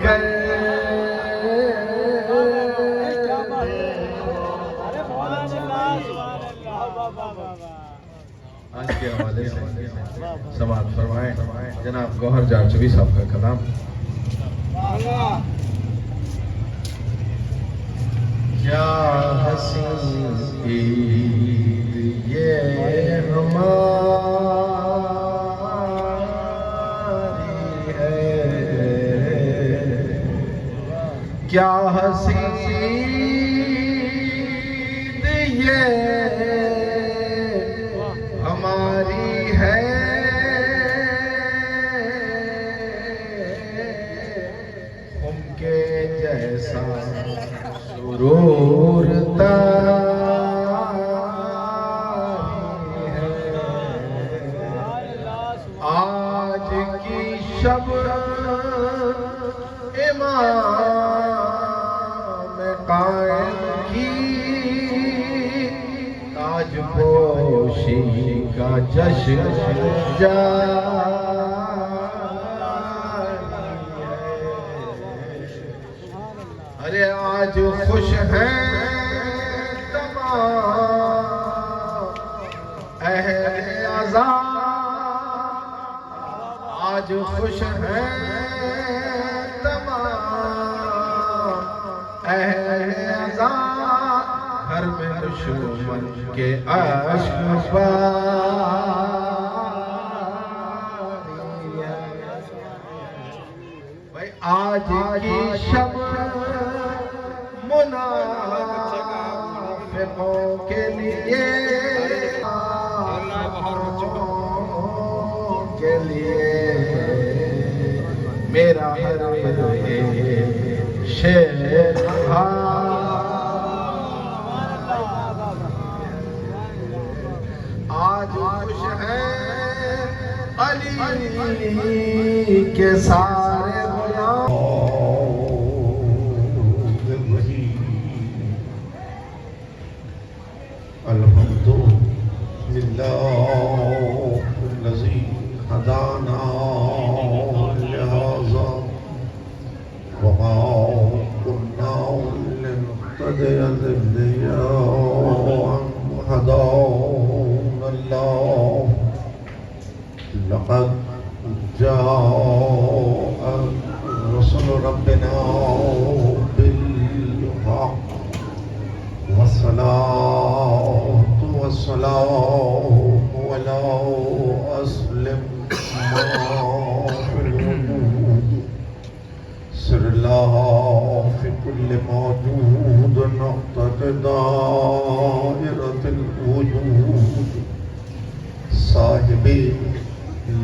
کر آج کے حوالے سے سماعت فرمائیں جناب گوہر جارچوی صاحب کا کلام. کیا حسین عید یہ ہماری ہے، کیا حسین عید یہ ہماری ہے، ان کے جیسا سرور تاری ہے. آج کی شب امام قائم کی تاج پوشی کا جشن ارے آج خوش ہیں تمام اہل عزا، آج خوش ہیں تمام اہل عزا، گھر میں دشمن کے عشق باری ہے. بھائی آج کی شب منافقوں کے لیے میرا ہر شیر آج خوش ہیں علی کے سارے غلام. الحمد لله الذي هدانا لهذا وما كنا لنهتدي لولا أن هدانا الله. لقد جاء رسول ربنا بالحق والصلاة والسلام على أسلم ما في الوجود سر الله في كل موجود نقطة دائرة الوجود صاحب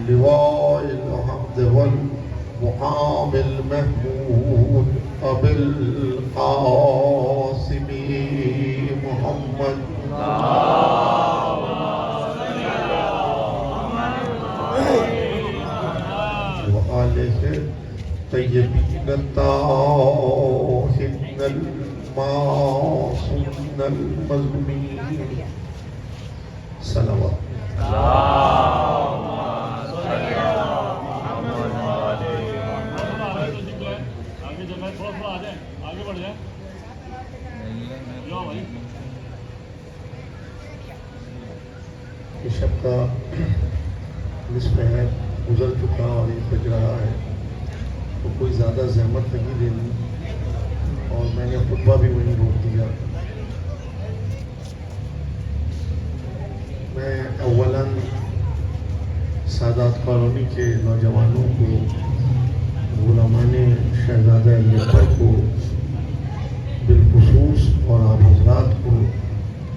لواء الحمد والمقام المحمود أبي القاسم محمد وآله الطيبين الطاهرين المعصومين المظلومين صلوات. اس شب کا نصف ہے گزر چکا اور یہ بج رہا ہے تو کوئی زیادہ زحمت نہیں لینی اور میں نے خطبہ بھی وہیں روک دیا. میں اولاً سادات کالونی کے نوجوانوں کو، غلامان شہزادہ اکبر کو بالخصوص اور آپ حضرات کو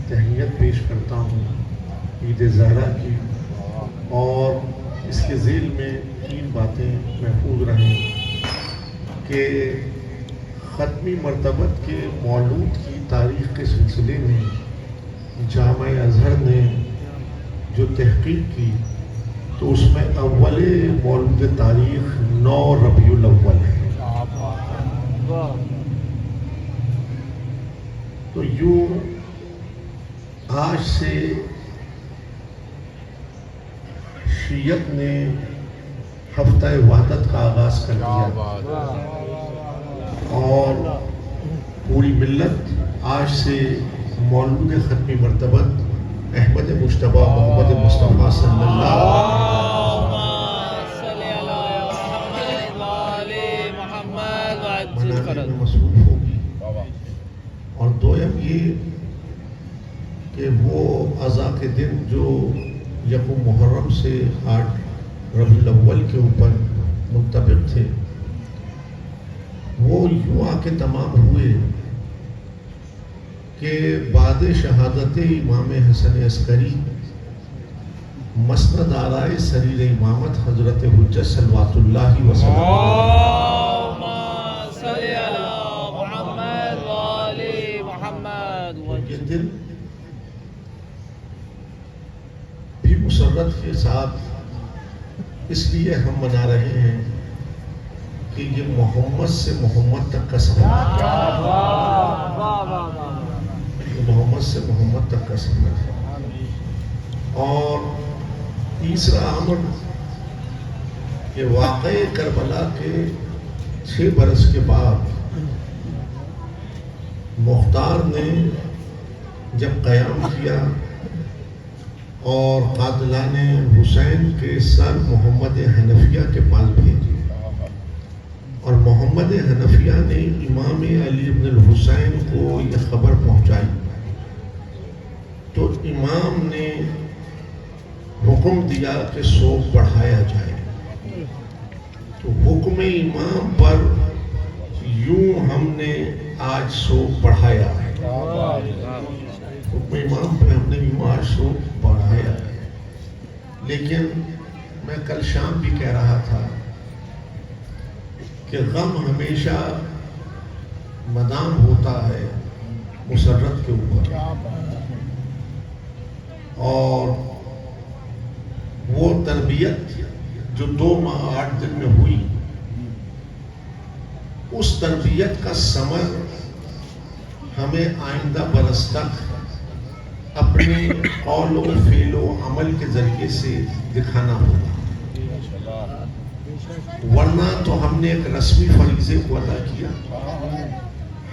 تہنیت پیش کرتا ہوں عید زہرا کی، اور اس کے ذیل میں 3 باتیں محفوظ رہیں کہ ختمی مرتبت کے مولود کی تاریخ کے سلسلے میں جامع ازہر نے جو تحقیق کی تو اس میں اول مولود تاریخ 9 ربیع الاول ہے. تو یوں آج سے شیعت نے ہفتہ وحدت کا آغاز کر دیا اور پوری ملت آج سے مولود ختمی مرتبت احمد مجتبیٰ محمد مصطفیٰ صلی اللہ منانے میں مصروف ہوگی. اور دویم یہ کہ وہ عزا کے دن جو یکم محرم سے 8 ربیع الاول کے اوپر منطبق تھے وہ یوں آ کے تمام ہوئے کہ بعد شہادت امام حسن عسکری مسند آرائے سریر امامت حضرت حجت صلوات اللہ وسلم یہ دن بھی مسرت کے ساتھ اس لیے ہم منا رہے ہیں کہ یہ محمد سے محمد تک کا سفر محمد سے محمد تک کا سفر ہے. اور تیسرا امر کہ واقعہ کربلا کے 6 برس کے بعد مختار نے جب قیام کیا اور قاتلان حسین کے سر محمد حنفیہ کے پاس بھیجے اور محمد حنفیہ نے امام علی بن الحسین کو یہ خبر پہنچائی تو امام نے حکم دیا کہ سوگ بڑھایا جائے. تو حکم امام پر یوں ہم نے آج سوگ بڑھایا ہے. حکم امام پہ ہم نے یوں آج سوگ بڑھایا ہے. لیکن میں کل شام بھی کہہ رہا تھا کہ غم ہمیشہ مدام ہوتا ہے مسرت کے اوپر اور وہ تربیت جو 2 ماہ 8 دن میں ہوئی اس تربیت کا ثمر ہمیں آئندہ برس تک اپنے قول و فعل و عمل کے ذریعے سے دکھانا ہوگا. ورنہ تو ہم نے ایک رسمی فریضے کو ادا کیا,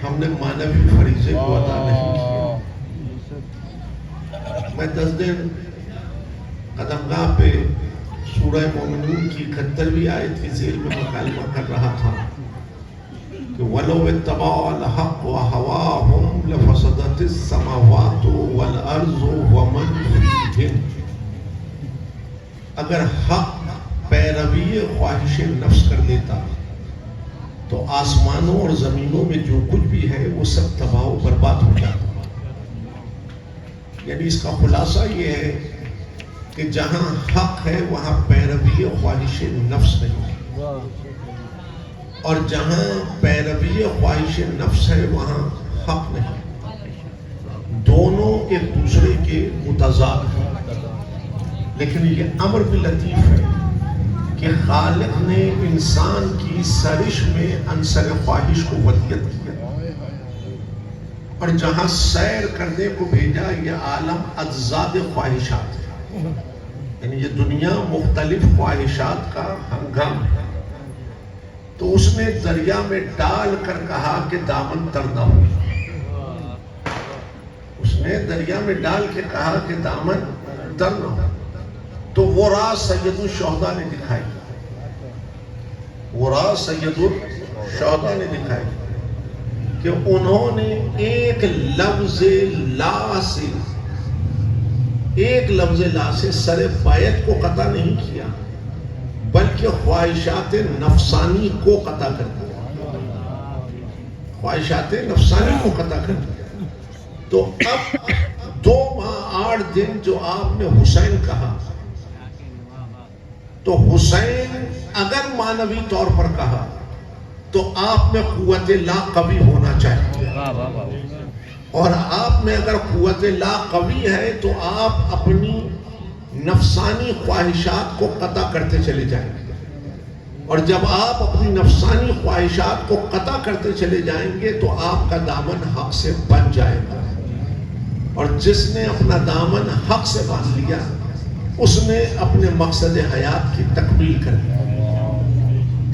ہم نے معنوی فریضے کو ادا نہیں کیا. میں 10 دن قدمگاہ پہ سورہ مومنون کی 71ویں آیت کی ذیل میں مکالمہ کر رہا تھا کہ وَلَوْ اتَّبَعَ الْحَقَّ وَهَوَاهُمْ لَفَسَدَتِ السَّمَاوَاتُ وَالْأَرْضُ وَمَنْ فِيهِنَّ. اگر حق پیروی خواہش نفس کر دیتا تو آسمانوں اور زمینوں میں جو کچھ بھی ہے وہ سب تباہ و برباد ہو جاتا. یعنی اس کا خلاصہ یہ ہے کہ جہاں حق ہے وہاں پیروی خواہش نفس نہیں, اور جہاں پیروی خواہش نفس ہے وہاں حق نہیں. دونوں ایک دوسرے کے متضاد ہیں. لیکن یہ امر بھی لطیف ہے کہ خالق نے انسان کی سرش میں عنصر خواہش کو ودیت کیا اور جہاں سیر کرنے کو بھیجا یہ عالم اضداد خواہشات ہے. یعنی یہ دنیا مختلف خواہشات کا ہنگام ہے. تو اس نے دریا میں ڈال کر کہا کہ دامن تر نہ ہو. اس نے دریا میں ڈال کے کہا کہ دامن تر نہ ہو. تو وہ راز سید الشہداء نے دکھائی, وہ راز سید الشہداء نے دکھائی کہ انہوں نے ایک لفظ لا سے سر بیعت کو قطع نہیں کیا بلکہ خواہشات نفسانی کو قطع کر دیا. خواہشات نفسانی کو قطع کر دیا. تو اب 2 ماہ 8 دن جو آپ نے حسین کہا تو حسین اگر معنوی طور پر کہا تو آپ میں قوت لا قوی ہونا چاہیے, اور آپ میں اگر قوت لا قوی ہے تو آپ اپنی نفسانی خواہشات کو قطع کرتے چلے جائیں گے. اور جب آپ اپنی نفسانی خواہشات کو قطع کرتے چلے جائیں گے تو آپ کا دامن حق سے بن جائے گا. اور جس نے اپنا دامن حق سے باندھ لیا اس نے اپنے مقصد حیات کی تکمیل کر دی.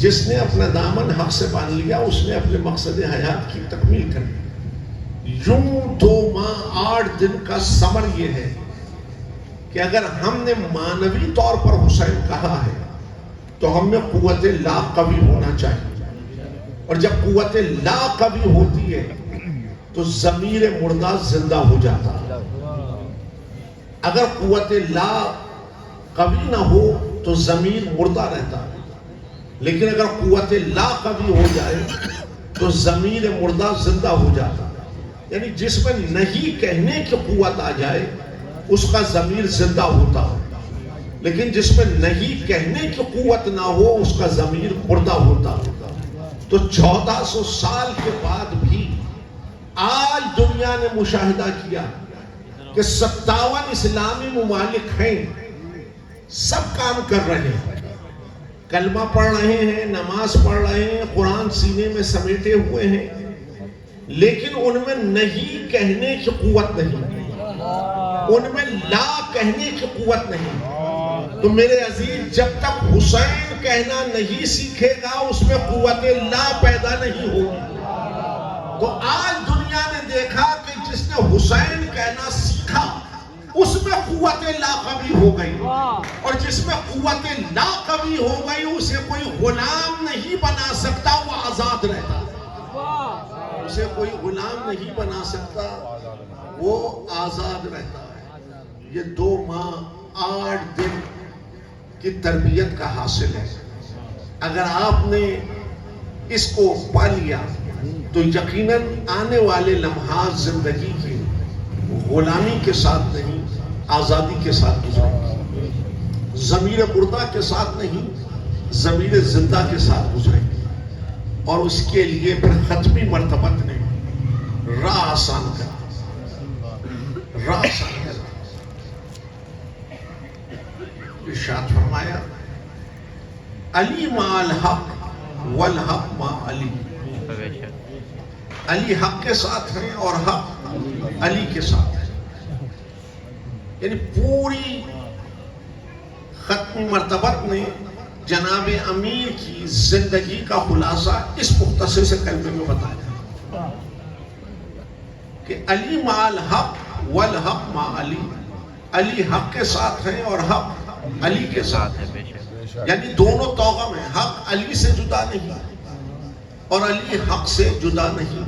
جس نے اپنا دامن حق سے باندھ لیا اس نے اپنے مقصد حیات کی تکمیل کر لی. یوں 2 ماہ 8 دن کا ثمر یہ ہے کہ اگر ہم نے معنوی طور پر حسین کہا ہے تو ہم میں قوت لا قوی ہونا چاہیے, اور جب قوت لا قوی ہوتی ہے تو ضمیر مردہ زندہ ہو جاتا ہے. اگر قوت لا قوی نہ ہو تو ضمیر مردہ رہتا ہے, لیکن اگر قوت لا قوی ہو جائے تو ضمیر مردہ زندہ ہو جاتا ہے. یعنی جس میں نہیں کہنے کی قوت آ جائے اس کا ضمیر زندہ ہوتا ہے, لیکن جس میں نہیں کہنے کی قوت نہ ہو اس کا ضمیر مردہ ہوتا ہے. تو 1400 سال کے بعد بھی آج دنیا نے مشاہدہ کیا کہ 57 اسلامی ممالک ہیں, سب کام کر رہے ہیں, کلمہ پڑھ رہے ہیں, نماز پڑھ رہے ہیں, قرآن سینے میں سمیٹے ہوئے ہیں, لیکن ان میں نہیں کہنے کی قوت نہیں, ان میں لا کہنے کی قوت نہیں. تو میرے عزیز, جب تک حسین کہنا نہیں سیکھے گا اس میں قوت لا پیدا نہیں ہوگی. تو آج دنیا نے دیکھا کہ جس نے حسین کہنا سیکھا اس میں قوت لا قوی ہو گئی, اور جس میں قوت لا قوی ہو گئی اسے کوئی غلام نہیں بنا سکتا, وہ آزاد رہتا. اسے کوئی غلام نہیں بنا سکتا, وہ آزاد رہتا ہے. یہ 2 ماہ 8 دن کی تربیت کا حاصل ہے. اگر آپ نے اس کو پا لیا تو یقیناً آنے والے لمحات زندگی کی غلامی کے ساتھ نہیں, آزادی کے ساتھ گزریں, ضمیر مردہ کے ساتھ نہیں, ضمیر زندہ کے ساتھ گزریں. اور اس کے لیے پھر ختمی مرتبت نے راہ آسان کر ارشاد فرمایا, علی مع الحق والحق مع علی. علی حق کے ساتھ ہیں اور حق علی کے ساتھ ہے. یعنی پوری ختمی مرتبت نے جناب امیر کی زندگی کا خلاصہ اس مختصر سے کلمے میں بتایا کہ علی مع الحق والحق مع علی. علی حق کے ساتھ ہیں اور حق علی کے ساتھ ہے. یعنی دونوں توغم ہیں, حق علی سے جدا نہیں اور علی حق سے جدا نہیں.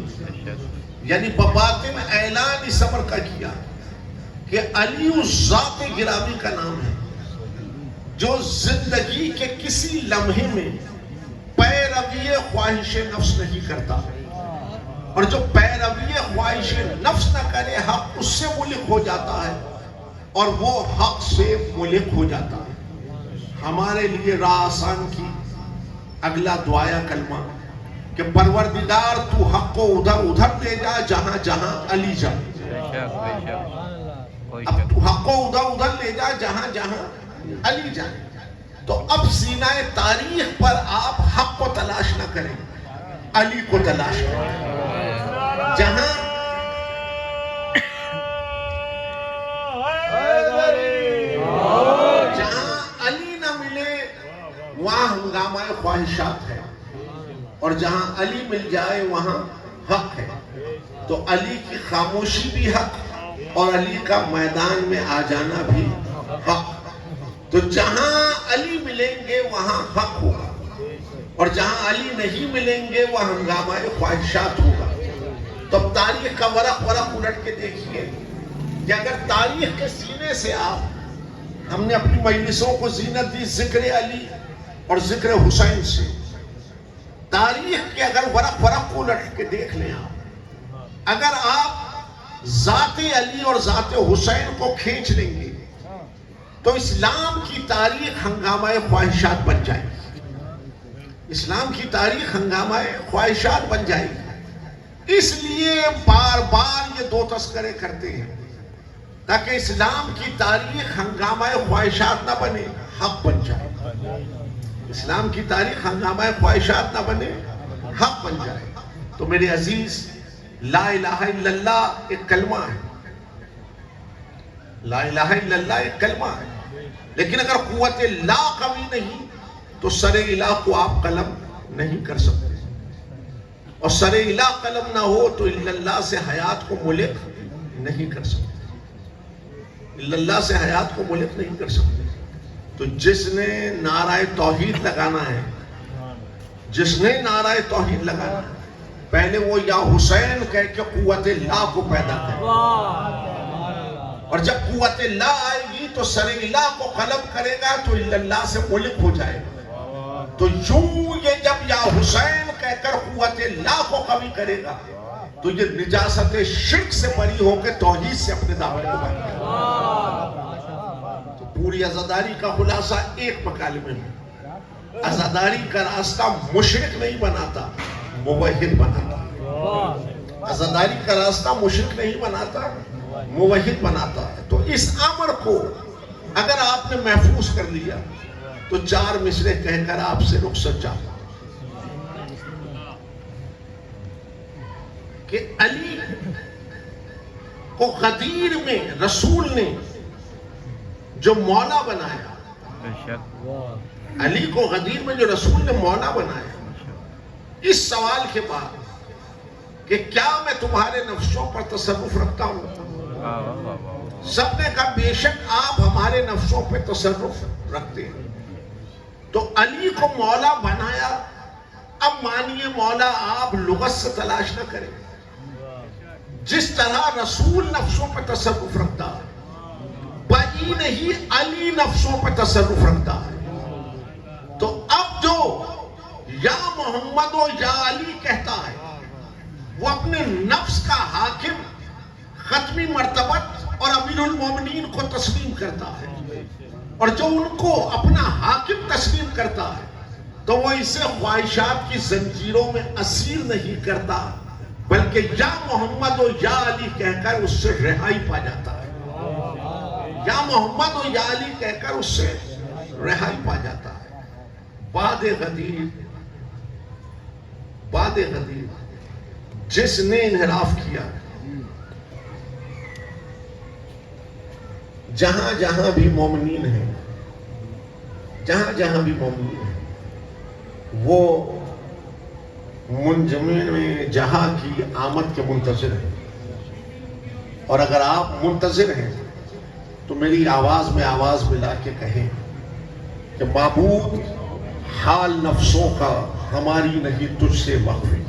یعنی بباطن اعلان اس امر کا کیا کہ علی اس ذات گرامی کا نام ہے جو زندگی کے کسی لمحے میں پیروی خواہش نفس نہیں کرتا, اور جو پیروی خواہش نفس نہ کرے حق اس سے ملک ہو جاتا ہے اور وہ حق سے ملک ہو جاتا ہے. ہمارے لیے راہ آسان کی اگلا دعایا کلمہ کہ پروردگار تو حق کو ادھر لے جا جہاں جہاں علی جائے. اب تو حق کو ادھر لے جا جہاں جہاں علی جائے. تو اب سینہ تاریخ پر آپ حق کو تلاش نہ کریں, علی کو تلاش کریں. جہاں علی نہ ملے وہاں ہنگامہ خواہشات ہے, اور جہاں علی مل جائے وہاں حق ہے. تو علی کی خاموشی بھی حق اور علی کا میدان میں آ جانا بھی حق. تو جہاں علی ملیں گے وہاں حق ہوگا, اور جہاں علی نہیں ملیں گے وہ ہنگامہ خواہشات ہوگا. تو اب تاریخ کا ورق الٹ کے دیکھیے کہ اگر تاریخ کے سینے سے ہم نے اپنی مجلسوں کو زینت دی ذکر علی اور ذکر حسین سے, تاریخ کے اگر ورق کو الٹ کے دیکھ لیں اگر آپ ذات علی اور ذات حسین کو کھینچ لیں گے تو اسلام کی تاریخ ہنگامہ خواہشات بن جائے گی. اسلام کی تاریخ ہنگامہ خواہشات بن جائے گی. اس لیے بار بار یہ 2 تذکرے کرتے ہیں تاکہ اسلام کی تاریخ ہنگامہ خواہشات نہ بنے, حق بن جائے. اسلام کی تاریخ ہنگامہ خواہشات نہ بنے, حق بن جائے. تو میرے عزیز, لا الہ الا اللہ ایک کلمہ ہے, لا الہ الا اللہ ایک کلمہ ہے, لیکن اگر قوت لا قوی نہیں تو سر الہ کو آپ قلم نہیں کر سکتے، اور سر الہ قلم نہ ہو تو الا اللہ سے حیات کو ملک نہیں کر سکتے، الا اللہ سے حیات کو ملک نہیں کر سکتے۔ تو جس نے نعرہ توحید لگانا ہے، جس نے نعرہ توحید لگانا ہے، پہلے وہ یا حسین کہہ کے قوت اللہ کو پیدا کرے، اور جب قوت اللہ آئے گی تو سر اللہ کو قلم کرے گا تو الا اللہ سے ملک ہو جائے گا۔ تو یوں یہ جب یا حسین کہہ کر قوت اللہ کو قوی کرے گا تو یہ نجاست شرک سے بری ہو کے توحید سے اپنے دامن کو باندھے گا۔ تو پوری عزاداری کا خلاصہ ایک مکالمے میں، عزاداری کا راستہ مشرک نہیں بناتا، موحد بناتا۔ عزاداری کا راستہ مشرک نہیں بناتا، موحد بناتا ہے۔ تو اس امر کو اگر آپ نے محفوظ کر لیا تو 4 مصرے کہہ کر آپ سے رخصت چاہتا کہ علی کو غدیر میں رسول نے جو مولا بنایا، علی کو غدیر میں جو رسول نے مولا بنایا، اس سوال کے بعد کہ کیا میں تمہارے نفسوں پر تصرف رکھتا ہوں؟ سب نے کہا بے شک آپ ہمارے نفسوں پہ تصرف رکھتے ہیں۔ تو علی کو مولا بنایا۔ اب مانیے مولا آپ لغت سے تلاش نہ کریں، جس طرح رسول نفسوں پہ تصرف رکھتا ہے، بئی نہیں علی نفسوں پہ تصرف رکھتا ہے۔ تو اب جو یا محمد و یا علی کہتا ہے وہ اپنے نفس کا حاکم، ختمی مرتبت اور امیر المومنین کو تسلیم کرتا ہے، اور جو ان کو اپنا حاکم تسلیم کرتا ہے تو وہ اسے خواہشات کی زنجیروں میں اسیر نہیں کرتا، بلکہ یا محمد و یا علی کہہ کر اس سے رہائی پا جاتا ہے۔ یا محمد و یا علی کہہ کر اس سے رہائی پا جاتا ہے۔ بعد غدیر جس نے انحراف کیا، جہاں جہاں بھی مومنین ہیں، جہاں جہاں بھی مومنین ہیں، وہ منجمین میں جہاں کی آمد کے منتظر ہیں۔ اور اگر آپ منتظر ہیں تو میری آواز میں آواز ملا کے کہیں کہ معبود حال نفسوں کا ہماری نہیں تجھ سے مخفی،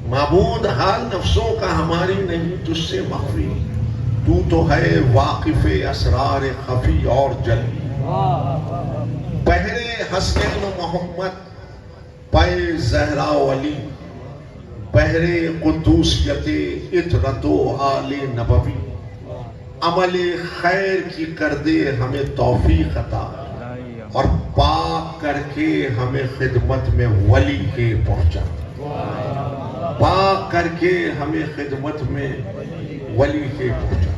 معبود حال نفسوں کا ہماری نہیں تجھ سے مخفی، تو تو ہے واقف اسرار خفی اور جلی، بہرے حسنین و محمد پے زہرا و علی، بہرے قدوسیت اطرت و آل نبوی، عمل خیر کی کر دے ہمیں توفیق عطا، اور پاک کر کے ہمیں خدمت میں ولی کے پہنچا، پاک کر کے ہمیں خدمت میں ولی کے پہنچا۔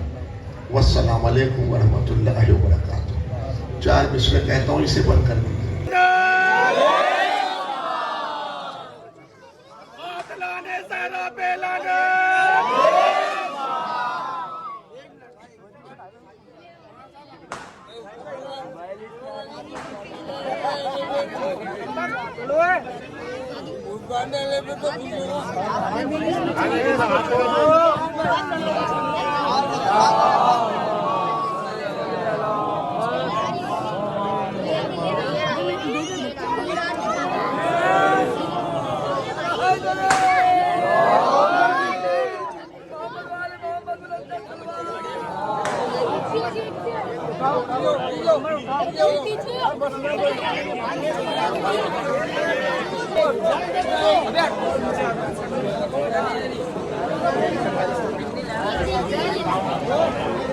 والسلام علیکم ورحمۃ اللہ وبرکاتہ۔ 4 مصرے کہتا ہوں، اسے بند کر دیجیے۔ Thank you.